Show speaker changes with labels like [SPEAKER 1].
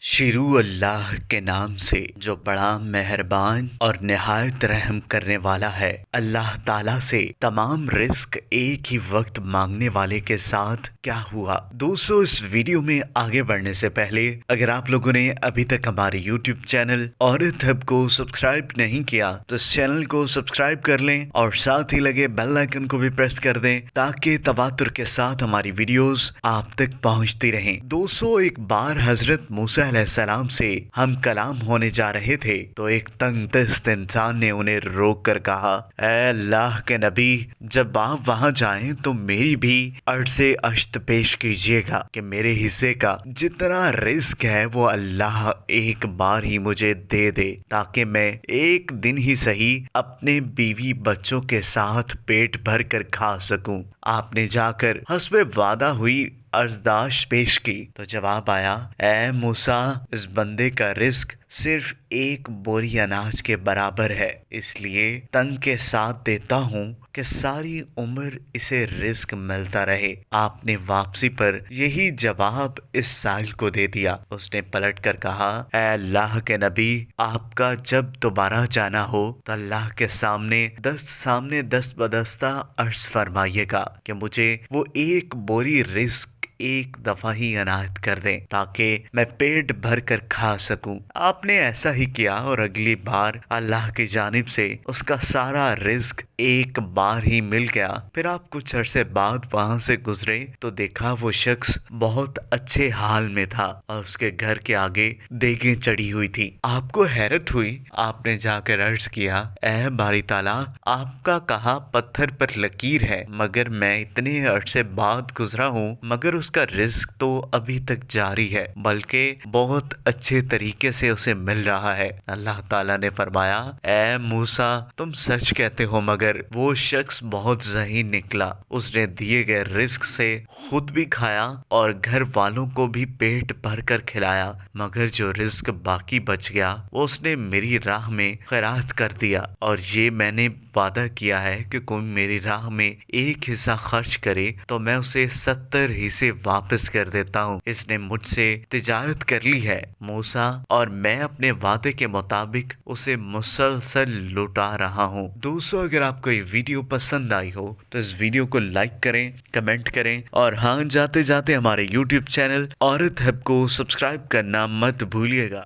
[SPEAKER 1] शुरू अल्लाह के नाम से जो बड़ा मेहरबान और निहायत रहम करने वाला है। अल्लाह ताला से तमाम रिस्क एक ही वक्त मांगने वाले के साथ क्या हुआ। दोस्तों, इस वीडियो में आगे बढ़ने से पहले अगर आप लोगों ने अभी तक हमारे YouTube चैनल औरत हब को सब्सक्राइब नहीं किया तो इस चैनल को सब्सक्राइब कर लें और साथ ही लगे बेल आइकन को भी प्रेस कर दें ताकि तवातुर के साथ हमारी वीडियोस आप तक पहुंचती रहें। दोस्तों, एक बार हजरत मूसा अलैहिस्सलाम से हम कलाम होने जा रहे थे तो एक तंग दस्त इंसान ने उन्हें रोक कर कहा, ऐ अल्लाह के नबी, जब आप वहां जाएं तो मेरी भी अर्ज से अश्त पेश कीजिएगा कि मेरे हिस्से का जितना रिस्क है वो अल्लाह एक बार ही मुझे दे दे ताकि मैं एक दिन ही सही अपने बीवी बच्चों के साथ पेट भर कर खा सकूं। आपने जाकर हस्बे वादा हुई अर्जदाश्त पेश की तो जवाब आया, ऐ मूसा, इस बंदे का रिस्क सिर्फ एक बोरी अनाज के बराबर है, इसलिए तंग के साथ देता हूँ कि सारी उम्र इसे रिस्क मिलता रहे। आपने वापसी पर यही जवाब इस साइल को दे दिया। उसने पलट कर कहा, ऐ अल्लाह के नबी, आपका जब दोबारा जाना हो तो अल्लाह के सामने दस बदस्ता अर्ज फरमाइएगा कि मुझे वो एक बोरी रिस्क एक दफा ही अनायत कर दें ताकि मैं पेट भर कर खा सकूं। आपने ऐसा ही किया और अगली बार अल्लाह की जानिब से उसका सारा रिस्क एक बार ही मिल गया। फिर आप कुछ अरसे बाद वहां से गुजरे तो देखा वो शख्स बहुत अच्छे हाल में था और उसके घर के आगे देगें चढ़ी हुई थी। आपको हैरत हुई। आपने जाकर अर्ज किया, ऐ बारी ताला, आपका कहा पत्थर पर लकीर है, मगर मैं इतने अरसे बाद गुजरा हूँ मगर उसका रिस्क तो अभी तक जारी है, बल्कि बहुत अच्छे तरीके से उसे मिल रहा है। अल्लाह ताला ने फरमाया, ऐ मूसा, तुम सच कहते हो, मगर वो शख्स बहुत ज़हीन निकला। उसने दिए गए रिस्क से खुद भी खाया और घर वालों को भी पेट भर कर खिलाया, मगर जो रिस्क बाकी बच गया वो उसने मेरी राह में खैरात कर दिया। और ये मैंने वादा किया है कि कोई मेरी राह में एक हिस्सा खर्च करे तो मैं उसे 70 हिस्से वापस कर देता हूँ। इसने मुझसे तिजारत कर ली है मूसा, और मैं अपने वादे के मुताबिक उसे मुसलसल लुटा रहा हूँ। दोस्तों, अगर आपको ये वीडियो पसंद आई हो तो इस वीडियो को लाइक करें, कमेंट करें और हाँ, जाते जाते हमारे YouTube चैनल औरत हब को सब्सक्राइब करना मत भूलिएगा।